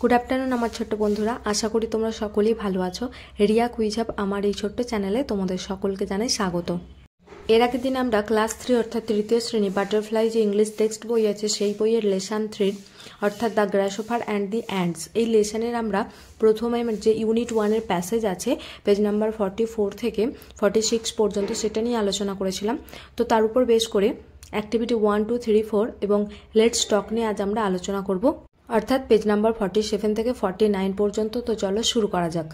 Good afternoon আমার ছোট্ট বন্ধুরা, আশা করি তোমরা সকলেই ভালো আছো। রিয়া কুইজ হাব আমার এই ছোট্ট চ্যানেলে তোমাদের সকলকে জানাই স্বাগত। এর আগের দিন আমরা ক্লাস 3 অর্থাৎ তৃতীয় শ্রেণী বাটারফ্লাই যে ইংলিশ টেক্সট বই আছে সেই বইয়ের লেসন 3 অর্থাৎ দ্য গ্রাসহপার অ্যান্ড দি অ্যান্টস এই লেসনের আমরা প্রথমে যে ইউনিট 1-এর প্যাসেজ আছে পেজ নাম্বার 44 থেকে 46 পর্যন্ত সেটা নিয়ে আলোচনা করেছিলাম। তো তার উপর বেশ করে অ্যাক্টিভিটি 1, 2, 3, 4 এবং লেটস টক নিয়ে আজ আমরা আলোচনা করব, অর্থাৎ পেজ নাম্বার 47 থেকে 49 পর্যন্ত। তো চলো শুরু করা যাক।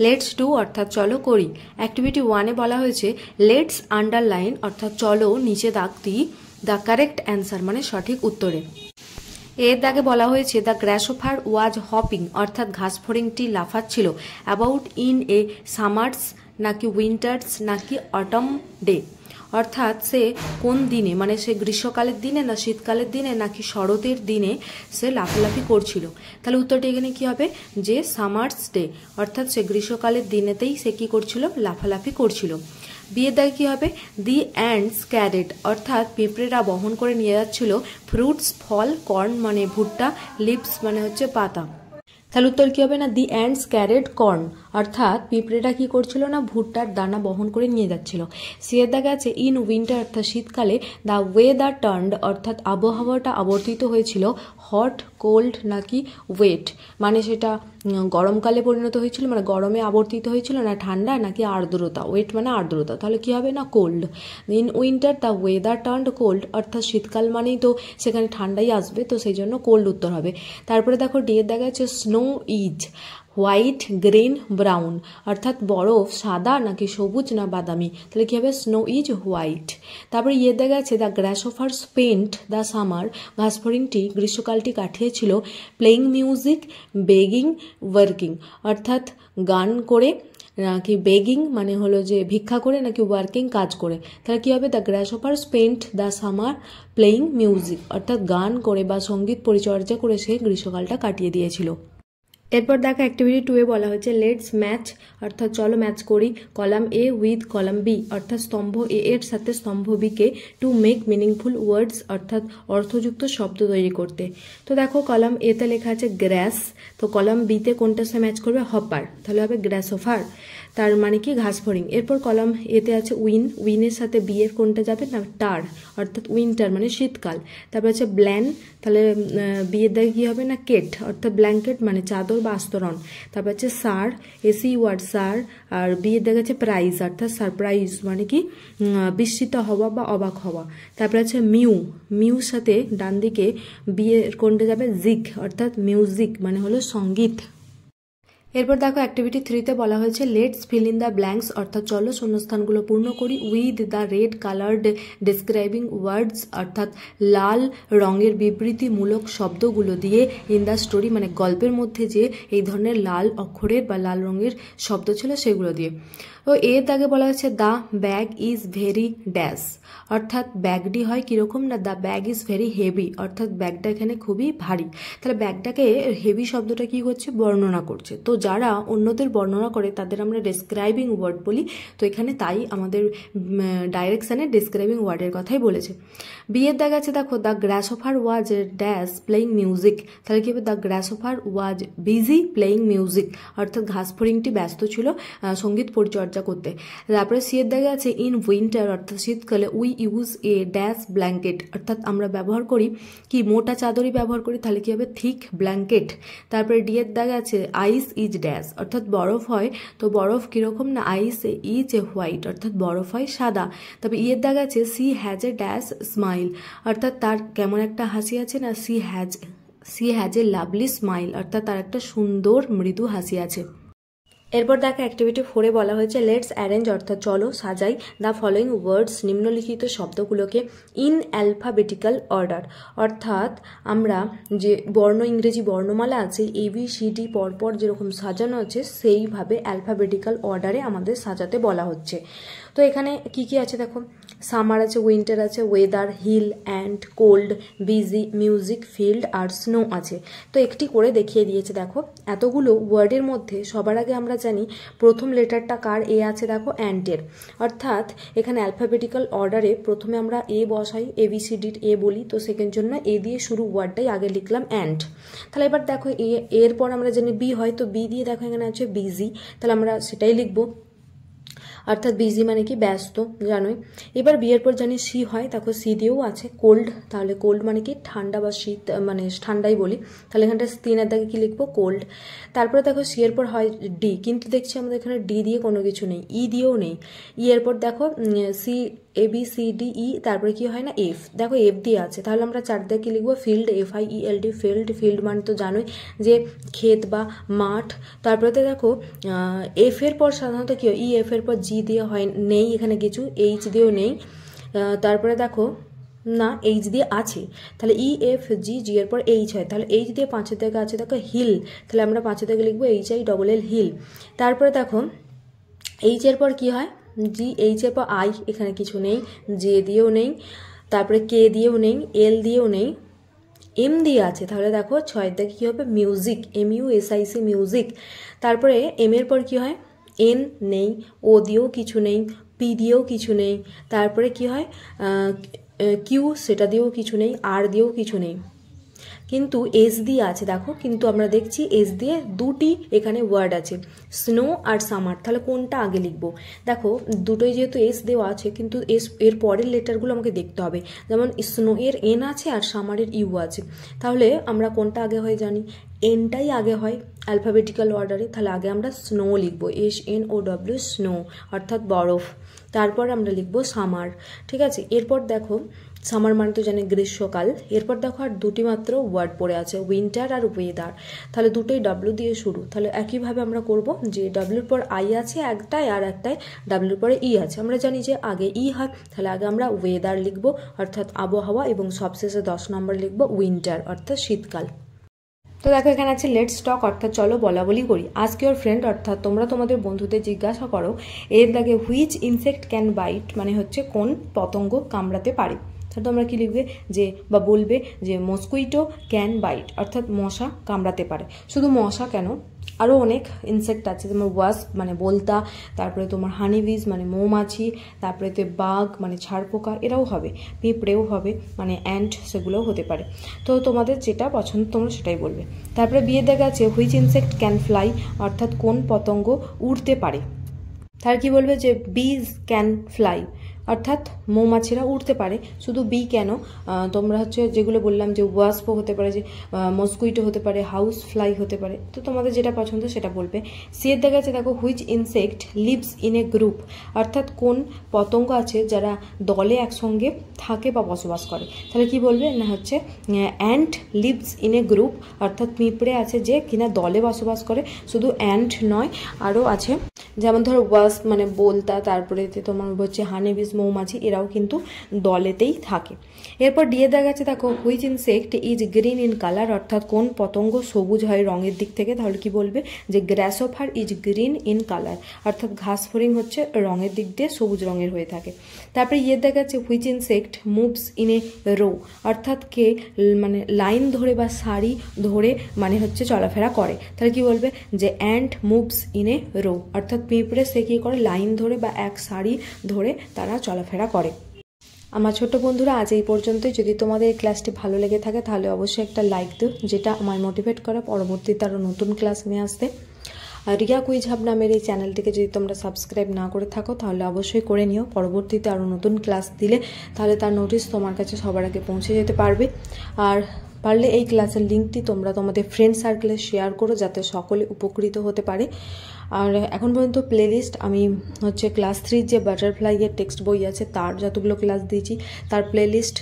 লেটস ডু অর্থাৎ চলো করি। অ্যাক্টিভিটি 1-এ বলা হয়েছে লেটস আন্ডারলাইন অর্থাৎ চলো নিচে দাগ দিই দ্য কারেক্ট অ্যান্সার মানে সঠিক উত্তরে। এর দাগে বলা হয়েছে দ্য গ্রাসহপার ওয়াজ হপিং অর্থাৎ ঘাসফড়িংটি লাফাচ্ছিল অ্যাবাউট ইন এ সামার্স নাকি উইন্টার্স নাকি অটম ডে, অর্থাৎ সে কোন দিনে মানে সে গ্রীষ্মকালের দিনে না শীতকালের দিনে নাকি শরতের দিনে সে লাফালাফি করছিল। তাহলে উত্তরটি এখানে কি হবে যে সামার্স ডে, অর্থাৎ সে গ্রীষ্মকালের দিনেতেই সে কি করছিল লাফালাফি করছিল। বিয়ের দাগে কি হবে দি অ্যান্ডস ক্যারেট অর্থাৎ পিঁপড়েরা বহন করে নিয়ে যাচ্ছিল ফ্রুটস ফল, কর্ন মানে ভুট্টা, লিভস মানে হচ্ছে পাতা। তাহলে উত্তর কি হবে না দি অ্যান্ডস ক্যারেট কর্ন অর্থাৎ পিঁপড়েরা কি করছিল না ভুট্টার দানা বহন করে নিয়ে যাচ্ছিল। সিয়ের দাগে আছে ইন উইন্টার অর্থাৎ শীতকালে দ্য ওয়েদার টার্নড অর্থাৎ আবহাওয়াটা আবর্তিত হয়েছিল হট, কোল্ড নাকি ওয়েট মানে সেটা গরমকালে পরিণত হয়েছিল মানে গরমে আবর্তিত হয়েছিল না ঠান্ডা নাকি আর্দ্রতা, ওয়েট মানে আর্দ্রতা। তাহলে কি হবে না cold. In winter the weather turned cold অর্থাৎ শীতকাল মানেই তো সেখানে ঠান্ডাই আসবে, তো সেই জন্য কোল্ড উত্তর হবে। তারপরে দেখো ডিয়ের দেখা যাচ্ছে snow is white, green, brown অর্থাৎ বরফ সাদা নাকি সবুজ না বাদামি, তাহলে কি হবে স্নো ইজ হোয়াইট। তারপরে ইয়ে দেখা যাচ্ছে the grasshopper spent the summer ঘাসফড়িংটি গ্রীষ্মকালটি কাটিয়েছিল প্লেইং মিউজিক, বেগিং, ওয়ার্কিং অর্থাৎ গান করে নাকি বেগিং মানে হলো যে ভিক্ষা করে নাকি ওয়ার্কিং কাজ করে। তাহলে কি হবে the grasshopper spent the summer playing music অর্থাৎ গান করে বা সঙ্গীত পরিচর্যা করে সে গ্রীষ্মকালটা কাটিয়ে দিয়েছিল। এরপর দেখো অ্যাক্টিভিটি 2-এ বলা হয়েছে লেটস ম্যাচ অর্থাৎ চলো ম্যাচ করি column A with column B অর্থাৎ স্তম্ভ এ এর সাথে স্তম্ভ বিকে টু মেক মিনিংফুল ওয়ার্ডস অর্থাৎ অর্থযুক্ত শব্দ তৈরি করতে। তো দেখো কলাম এতে লেখা আছে গ্রাস, তো কলাম বিতে কোনটার সাথে ম্যাচ করবে হপার, তাহলে হবে গ্রাসহপার তার মানে কি ঘাসফড়িং। এরপর কলাম এতে আছে উইন, উইনের সাথে বি এর কোনটা যাবে না টার অর্থাৎ উইন্টার মানে শীতকাল। তারপর আছে ব্ল্যান, তাহলে বিয়ের দাগে কি হবে না কেট অর্থাৎ ব্ল্যাঙ্কেট মানে চাদর বা আস্তরণ। তারপর আছে সার, এসি ওয়ার্ড সার, আর বিয়ের দাগে আছে প্রাইজ অর্থাৎ সারপ্রাইজ মানে কি বিস্মিত হওয়া বা অবাক হওয়া। তারপর আছে মিউ, মিউর সাথে ডান দিকে বিয়ের কোনটা যাবে জিক অর্থাৎ মিউজিক মানে হলো সঙ্গীত। এরপর দেখো অ্যাক্টিভিটি 3-তে বলা হয়েছে let's fill in the blanks অর্থাৎ চলো শূন্যস্থানগুলো পূর্ণ করি with the red coloured describing words অর্থাৎ লাল রঙের বিবৃতিমূলক শব্দগুলো দিয়ে ইন দ্য স্টোরি মানে গল্পের মধ্যে যে এই ধরনের লাল অক্ষরের বা লাল রঙের শব্দ ছিল সেগুলো দিয়ে। তো এর দাগে বলা হয়েছে the bag is very dash অর্থাৎ ব্যাগটি হয় কীরকম না the bag is very heavy অর্থাৎ ব্যাগটা এখানে খুবই ভারী। তাহলে ব্যাগটাকে হেভি শব্দটা কি করছে বর্ণনা করছে, তো যারা অন্যদের বর্ণনা করে তাদের আমরা ডেসক্রাইবিং ওয়ার্ড বলি, তো এখানে তাই আমাদের ডাইরেকশানে ডেসক্রাইবিং ওয়ার্ডের কথাই বলেছে। বিয়ের দাগ আছে দেখো the গ্রাসহপার was dash playing music, তাহলে কি হবে the গ্রাসহপার was busy playing music অর্থাৎ ঘাসফড়িংটি ব্যস্ত ছিল সঙ্গীত পরিচর্যা করতে। তারপরে সিয়ের দাগে আছে ইন উইন্টার অর্থাৎ শীতকালে we use a dash blanket অর্থাৎ আমরা ব্যবহার করি কি মোটা চাদরই ব্যবহার করি, তাহলে কি হবে থিক ব্ল্যাঙ্কেট। তারপরে ডিয়ের দাগে আছে আইস ইজ ড্যাশ অর্থাৎ বরফ হয়, তো বরফ কিরকম না আইস ইজ এ হোয়াইট অর্থাৎ বরফ হয় সাদা। তবে ইয়ের দাগ আছে she has a dash smile অর্থাৎ তার কেমন একটা হাসি আছে না she has a lovely smile অর্থাৎ তার একটা সুন্দর মৃদু হাসি আছে। এরপর দেখো অ্যাক্টিভিটি 4-এ বলা হয়েছে লেটস অ্যারেঞ্জ অর্থাৎ চলো সাজাই দ্য ফলোয়িং ওয়ার্ডস নিম্নলিখিত শব্দগুলোকে ইন অ্যালফাবেটিক্যাল অর্ডার অর্থাৎ আমরা যে ইংরেজি বর্ণমালা আছে ABCD পরপর যেরকম সাজানো আছে সেইভাবে অ্যালফাবেটিক্যাল অর্ডারে আমাদের সাজাতে বলা হচ্ছে। তো এখানে কি কি আছে দেখো সামার আছে, উইন্টার আছে, weather, hill, and, cold, busy, music, field আর স্নো আছে। তো একটি করে দেখিয়ে দিয়েছে। দেখো এতগুলো ওয়ার্ডের মধ্যে সবার আগে আমরা জানি প্রথম লেটারটা কার, এ আছে দেখো অ্যান্টের, অর্থাৎ এখানে অ্যালফাবেটিক্যাল অর্ডারে প্রথমে আমরা এ বসাই, ABCDর এ বলি, তো সেকেন্ড জন্য এ দিয়ে শুরু ওয়ার্ডটাই আগে লিখলাম অ্যান্ড। তাহলে এবার দেখো এরপর আমরা জানি বি হয়, তো বি দিয়ে দেখো এখানে আছে বিজি, তাহলে আমরা সেটাই লিখবো, অর্থাৎ বিজি মানে কি ব্যস্ত, জানোই। এবার বিয়ের পর জানি সি হয়, দেখো সি দিয়েও আছে কোল্ড, তাহলে কোল্ড মানে কি ঠান্ডা বা শীত, মানে ঠান্ডাই বলি, তাহলে এখানটা 3 দাগে কি লিখবো কোল্ড। তারপরে দেখো সি এর পর হয় ডি, কিন্তু দেখছি আমাদের এখানে ডি দিয়ে কোনো কিছু নেই, ই দিয়েও নেই। ই এর পর দেখো ABCDE, তারপরে কি হয় না এফ, দেখো এফ দিয়ে আছে, তাহলে আমরা 4 দিয়ে কি লিখবো FIELD, FIELD, ফিল্ড। ফিল্ড মানে তো জানোই যে ক্ষেত বা মাঠ। তারপরে তো দেখো এফ এর পর সাধারণত কি হয়, ই এফ এর পর জি দিয়ে হয়, নেই এখানে কিছু, এইচ দিয়েও নেই। তারপরে দেখো না এইচ দিয়ে আছে, তাহলে EFG, জি এর পর এইচ হয়, তাহলে এইচ দিয়ে 5 থেকে আছে দেখো হিল, তাহলে আমরা 5 থেকে লিখবো HILL হিল। তারপরে দেখো এইচ এর পর কি হয় জি, এইচ এর পর আই, এখানে কিছু নেই, জে দিয়েও নেই, তারপরে কে দিয়েও নেই, এল দিয়েও নেই, এম দিয়ে আছে, তাহলে দেখো 6 থেকে কি হবে মিউজিক, MUSIC মিউজিক। তারপরে এম এর পর কি হয় এন নেই, ও দিয়েও কিছু নেই, পি দিয়েও কিছু নেই, তারপরে কি হয় কিউ, সেটা দিয়েও কিছু নেই, আর দিয়েও কিছু নেই, কিন্তু এস দিয়ে আছে দেখো, কিন্তু আমরা দেখছি এস দিয়ে দুটি এখানে ওয়ার্ড আছে, স্নো আর সামার, তাহলে কোনটা আগে লিখবো? দেখো দুটোই যেহেতু এস দেওয়া আছে, কিন্তু এস এর পরের লেটারগুলো আমাকে দেখতে হবে, যেমন স্নো এর এন আছে আর সামারের ইউ আছে, তাহলে আমরা কোনটা আগে হয় জানি, এনটাই আগে হয় অ্যালফাবেটিক্যাল অর্ডারে, তাহলে আগে আমরা স্নো লিখবো, SNOW স্নো, অর্থাৎ বরফ। তারপর আমরা লিখবো সামার, ঠিক আছে। এরপর দেখো সামার মানে তো জানি গ্রীষ্মকাল। এরপর দেখো আর দুটি মাত্র ওয়ার্ড পড়ে আছে, উইন্টার আর ওয়েদার, তাহলে দুটোই ডাব্লিউ দিয়ে শুরু, তাহলে একইভাবে আমরা করব যে ডাব্লিউর পর আই আছে একটাই, আর একটাই ডাব্লিউর পরে ই আছে, আমরা জানি যে আগে ই হয়, তাহলে আগে আমরা ওয়েদার লিখব অর্থাৎ আবহাওয়া, এবং সবশেষে 10 নম্বর লিখব উইন্টার অর্থাৎ শীতকাল। তো দেখো এখানে আছে লেটস টক, অর্থাৎ চলো বলা বলি করি। আজক ইউর ফ্রেন্ড, অর্থাৎ তোমরা তোমাদের বন্ধুদের জিজ্ঞাসা করো, এর দাগে হুইচ ইনসেক্ট ক্যান বাইট, মানে হচ্ছে কোন পতঙ্গ কামড়াতে পারে, তাহলে তোমরা কি লিখবে যে বা বলবে যে মস্কুইটো ক্যান বাইট, অর্থাৎ মশা কামড়াতে পারে। শুধু মশা কেন, আরও অনেক ইনসেক্ট আছে, যেমন ওয়াস্প মানে বোলতা, তারপরে তোমার হানিবিজ মানে মৌমাছি, তারপরে বাঘ মানে ছাড়পোকা, এরাও হবে, পিঁপড়েও হবে, মানে অ্যান্ট, সেগুলোও হতে পারে। তো তোমাদের যেটা পছন্দ তোমরা সেটাই বলবে। তারপরে বিয়ে দেখা আছে হুইচ ইনসেক্ট ক্যান ফ্লাই, অর্থাৎ কোন পতঙ্গ উড়তে পারে, তার কি বলবে যে বিজ ক্যান ফ্লাই, অর্থাৎ মৌমাছিরা উড়তে পারে। শুধু বি কেন, তোমরা হচ্ছে যেগুলো বললাম যে ওয়াস্পও হতে পারে, যে মস্কুইটো হতে পারে, হাউস ফ্লাই হতে পারে, তো তোমাদের যেটা পছন্দ সেটা বলবে। সি এর দেখা যাচ্ছে দেখো which insect lives in a group, অর্থাৎ কোন পতঙ্গ আছে যারা দলে একসঙ্গে থাকে বা বসবাস করে, তাহলে কি বলবে না হচ্ছে ant lives in a group, অর্থাৎ পিঁপড়ে আছে যে কিনা দলে বসবাস করে। শুধু অ্যান্ট নয়, আরও আছে, যেমন ধরো ওয়াস্প মানে বোলতা, তারপরে তোমার হচ্ছে হানিবিজ মৌমাছি, এরাও কিন্তু দলেতেই থাকে। এরপর ডিয়ে দেখা গেছে দেখো which insect is green in colour, অর্থাৎ কোন পতঙ্গ সবুজ হয় রঙের দিক থেকে, তাহলে কি বলবে যে গ্রাসহপার ইজ গ্রিন ইন কালার, অর্থাৎ ঘাস ফড়িং হচ্ছে রঙের দিক দিয়ে সবুজ রঙের হয়ে থাকে। তারপরে ইয়ে দেখা যাচ্ছে which insect moves in a row, অর্থাৎ কে মানে লাইন ধরে বা সারি ধরে মানে হচ্ছে চলাফেরা করে, তাহলে কি বলবে যে ant moves in a row, অর্থাৎ পিঁপড়ে সে কী করে লাইন ধরে বা এক সারি ধরে তারা চলাফেরা করে। আমার ছোট্ট বন্ধুরা আজ এই পর্যন্তই। যদি তোমাদের এই ক্লাসটি ভালো লেগে থাকে তাহলে অবশ্যই একটা লাইক দিও, যেটা আমায় মোটিভেট করে পরবর্তীতে আরও নতুন ক্লাস নিয়ে আসতে। রিয়া কুইজ হাব নামের এই চ্যানেলটিকে যদি তোমরা সাবস্ক্রাইব না করে থাকো তাহলে অবশ্যই করে নিও, পরবর্তীতে আরও নতুন ক্লাস দিলে তাহলে তার নোটিশ তোমার কাছে সবার আগে পৌঁছে যেতে পারবে। আর পারলে এই ক্লাসের লিঙ্কটি তোমরা তোমাদের ফ্রেন্ড সার্কেলে শেয়ার করো, যাতে সকলে উপকৃত হতে পারে। আর এখন পর্যন্ত প্লেলিস্ট আমি হচ্ছে ক্লাস 3 যে বাটারফ্লাইয়ের টেক্সট বই আছে তার যতগুলো ক্লাস দিয়েছি তার প্লেলিস্ট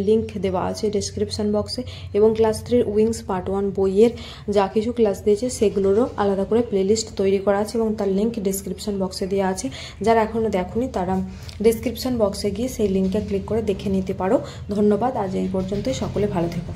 লিঙ্ক দেওয়া আছে ডেসক্রিপশান বক্সে, এবং ক্লাস 3 উইংস পার্ট 1 বইয়ের যা কিছু ক্লাস দিয়েছে সেগুলোরও আলাদা করে প্লেলিস্ট তৈরি করা আছে, এবং তার লিঙ্ক ডেসক্রিপশান বক্সে দেওয়া আছে। যারা এখনও দেখোনি তারা ডেসক্রিপশান বক্সে গিয়ে সেই লিঙ্কে ক্লিক করে দেখে নিতে পারো। ধন্যবাদ, আজ এই পর্যন্তই, সকলে ভালো থেকো।